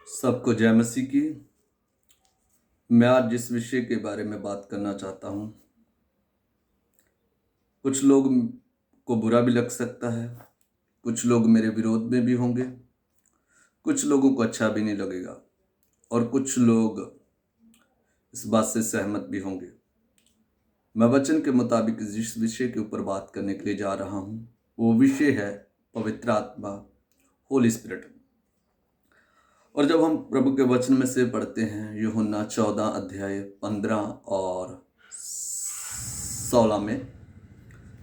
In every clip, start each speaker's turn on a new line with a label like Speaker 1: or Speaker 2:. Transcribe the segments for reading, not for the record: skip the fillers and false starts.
Speaker 1: सबको जय मसीह की। मैं आज जिस विषय के बारे में बात करना चाहता हूँ, कुछ लोग को बुरा भी लग सकता है, कुछ लोग मेरे विरोध में भी होंगे, कुछ लोगों को अच्छा भी नहीं लगेगा और कुछ लोग इस बात से सहमत भी होंगे। मैं वचन के मुताबिक जिस विषय के ऊपर बात करने के लिए जा रहा हूँ, वो विषय है पवित्र आत्मा, होली स्पिरिट। और जब हम प्रभु के वचन में से पढ़ते हैं यूहन्ना 14 अध्याय 15 और 16 में,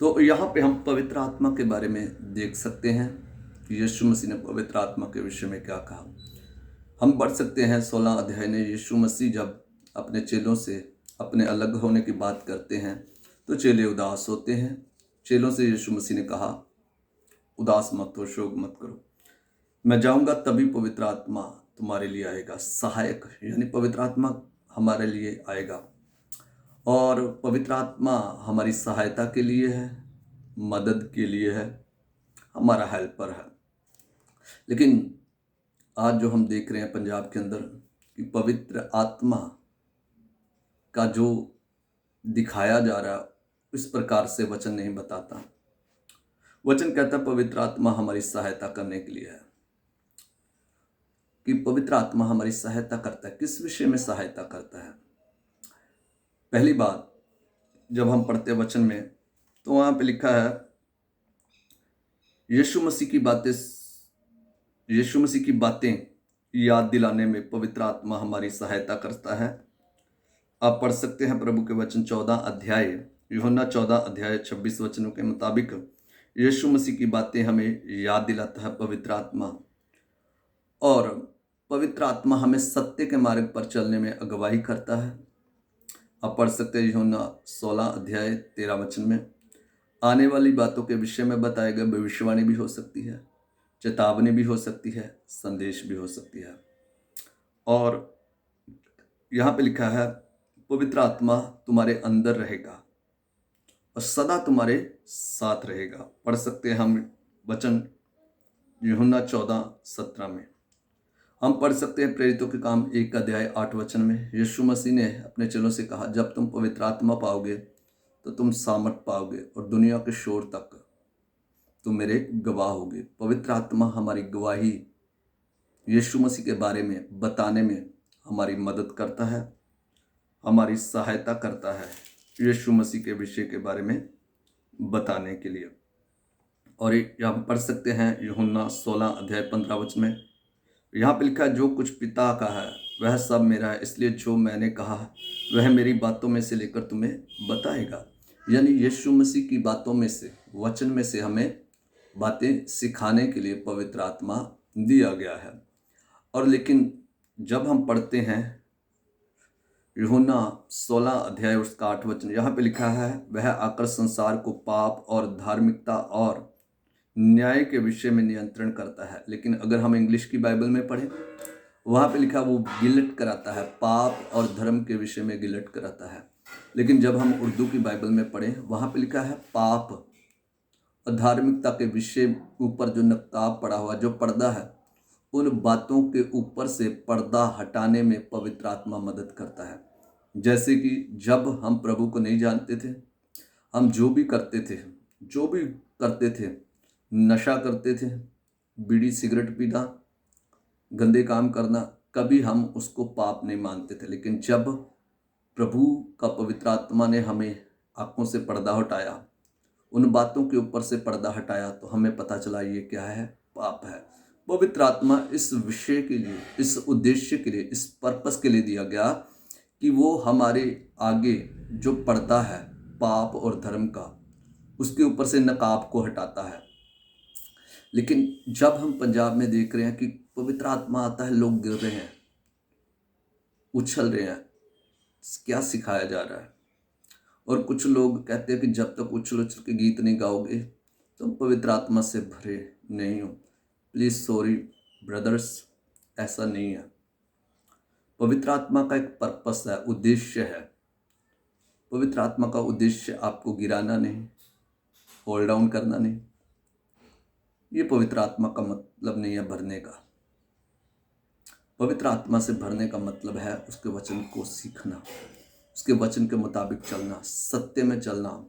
Speaker 1: तो यहाँ पे हम पवित्र आत्मा के बारे में देख सकते हैं कि यीशु मसीह ने पवित्र आत्मा के विषय में क्या कहा। हम पढ़ सकते हैं 16 अध्याय में यीशु मसीह जब अपने चेलों से अपने अलग होने की बात करते हैं तो चेले उदास होते हैं। चेलों से यीशु मसीह ने कहा, उदास मत हो, शोक मत करो, मैं जाऊंगा तभी पवित्र आत्मा तुम्हारे लिए आएगा। सहायक यानी पवित्र आत्मा हमारे लिए आएगा और पवित्र आत्मा हमारी सहायता के लिए है, मदद के लिए है, हमारा हेल्पर है। लेकिन आज जो हम देख रहे हैं पंजाब के अंदर कि पवित्र आत्मा का जो दिखाया जा रहा है इस प्रकार से वचन नहीं बताता। वचन कहता है पवित्र आत्मा हमारी सहायता करने के लिए है। कि पवित्र आत्मा हमारी सहायता करता है, किस विषय में सहायता करता है? पहली बात, जब हम पढ़ते वचन में तो वहां पे लिखा है यीशु मसीह की बातें याद दिलाने में पवित्र आत्मा हमारी सहायता करता है। आप पढ़ सकते हैं प्रभु के वचन 14 अध्याय यूहन्ना 14 अध्याय 26 वचनों के मुताबिक यीशु मसीह की बातें हमें याद दिलाता है पवित्र आत्मा, और पवित्र आत्मा हमें सत्य के मार्ग पर चलने में अगुवाई करता है। आप पढ़ सकते हैं यूहन्ना 16 अध्याय 13 वचन में आने वाली बातों के विषय में बताया गया भविष्यवाणी भी हो सकती है, चेतावनी भी हो सकती है, संदेश भी हो सकती है। और यहाँ पे लिखा है पवित्र आत्मा तुम्हारे अंदर रहेगा और सदा तुम्हारे साथ रहेगा। पढ़ सकते हैं हम वचन यूहन्ना 14:17 में। हम पढ़ सकते हैं प्रेरितों के काम 1 अध्याय 8 वचन में यीशु मसीह ने अपने चेलों से कहा, जब तुम पवित्र आत्मा पाओगे तो तुम सामर्थ पाओगे और दुनिया के शोर तक तुम मेरे गवाह होगे। पवित्र आत्मा हमारी गवाही यीशु मसीह के बारे में बताने में हमारी मदद करता है, हमारी सहायता करता है यीशु मसीह के विषय के बारे में बताने के लिए। और यहाँ पढ़ सकते हैं यूहन्ना 16 अध्याय 15 वचन में, यहाँ पे लिखा है जो कुछ पिता का है वह सब मेरा है, इसलिए जो मैंने कहा वह मेरी बातों में से लेकर तुम्हें बताएगा। यानी यीशु मसीह की बातों में से, वचन में से हमें बातें सिखाने के लिए पवित्र आत्मा दिया गया है। और लेकिन जब हम पढ़ते हैं यूहन्ना 16 अध्याय उसका 8 वचन, यहाँ पे लिखा है वह आकर संसार को पाप और धार्मिकता और न्याय के विषय में नियंत्रण करता है। लेकिन अगर हम इंग्लिश की बाइबल में पढ़ें, वहाँ पे लिखा वो गिल्ट कराता है, पाप और धर्म के विषय में गिल्ट कराता है। लेकिन जब हम उर्दू की बाइबल में पढ़ें, वहाँ पे लिखा है पाप और धार्मिकता के विषय ऊपर जो नकाब पड़ा हुआ, जो पर्दा है, उन बातों के ऊपर से पर्दा हटाने में पवित्र आत्मा मदद करता है। जैसे कि जब हम प्रभु को नहीं जानते थे, हम जो भी करते थे, नशा करते थे, बीड़ी सिगरेट पीना, गंदे काम करना, कभी हम उसको पाप नहीं मानते थे। लेकिन जब प्रभु का पवित्र आत्मा ने हमें आंखों से पर्दा हटाया, उन बातों के ऊपर से पर्दा हटाया, तो हमें पता चला ये क्या है, पाप है। पवित्र आत्मा इस विषय के लिए, इस उद्देश्य के लिए, इस पर्पस के लिए दिया गया कि वो हमारे आगे जो पर्दा है पाप और धर्म का, उसके ऊपर से नकाब को हटाता है। लेकिन जब हम पंजाब में देख रहे हैं कि पवित्र आत्मा आता है, लोग गिर रहे हैं, उछल रहे हैं, क्या सिखाया जा रहा है? और कुछ लोग कहते हैं कि जब तक उछल उछल के गीत नहीं गाओगे तुम पवित्र आत्मा से भरे नहीं हो। प्लीज सॉरी ब्रदर्स, ऐसा नहीं है। पवित्र आत्मा का एक पर्पस है, उद्देश्य है। पवित्र आत्मा का उद्देश्य आपको गिराना नहीं, होल्ड डाउन करना नहीं। ये पवित्र आत्मा का मतलब नहीं है भरने का। पवित्र आत्मा से भरने का मतलब है उसके वचन को सीखना, उसके वचन के मुताबिक चलना, सत्य में चलना,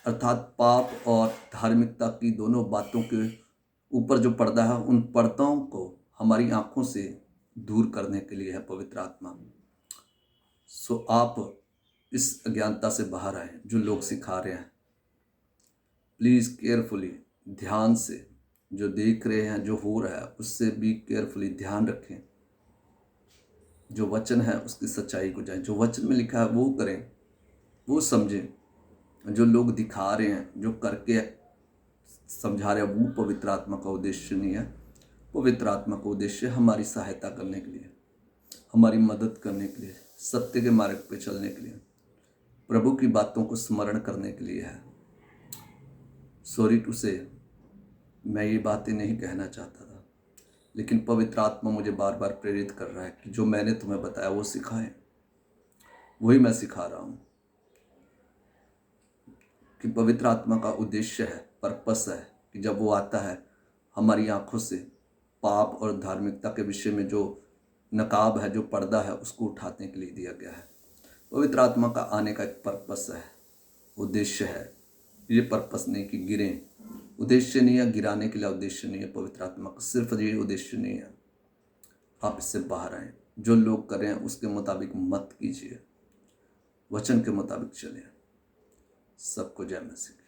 Speaker 1: अर्थात पाप और धार्मिकता की दोनों बातों के ऊपर जो पर्दा है, उन पर्दाओं को हमारी आंखों से दूर करने के लिए है पवित्र आत्मा। सो आप इस अज्ञानता से बाहर आए। जो लोग सिखा रहे हैं, प्लीज़ केयरफुली, ध्यान से, जो देख रहे हैं, जो हो रहा है, उससे भी केयरफुली ध्यान रखें। जो वचन है उसकी सच्चाई को जाएं, जो वचन में लिखा है वो करें, वो समझें। जो लोग दिखा रहे हैं, जो करके समझा रहे हैं, वो पवित्र आत्मा का उद्देश्य नहीं है। पवित्र आत्मा का उद्देश्य हमारी सहायता करने के लिए, हमारी मदद करने के लिए, सत्य के मार्ग पे चलने के लिए, प्रभु की बातों को स्मरण करने के लिए है। सॉरी टू से, मैं ये बातें नहीं कहना चाहता था, लेकिन पवित्र आत्मा मुझे बार बार प्रेरित कर रहा है कि जो मैंने तुम्हें बताया वो सिखाएं। वही मैं सिखा रहा हूँ कि पवित्र आत्मा का उद्देश्य है, पर्पस है कि जब वो आता है, हमारी आंखों से पाप और धार्मिकता के विषय में जो नकाब है, जो पर्दा है, उसको उठाने के लिए दिया गया है। पवित्र आत्मा का आने का एक पर्पस है, उद्देश्य है। ये पर्पस नहीं कि गिरें, उद्देश्य नहीं है गिराने के लिए, उद्देश्य नहीं है पवित्र आत्मा का, सिर्फ ये उद्देश्य नहीं है। आप इससे बाहर आएँ। जो लोग कर रहे हैं उसके मुताबिक मत कीजिए, वचन के मुताबिक चलिए। सबको जय मसीह।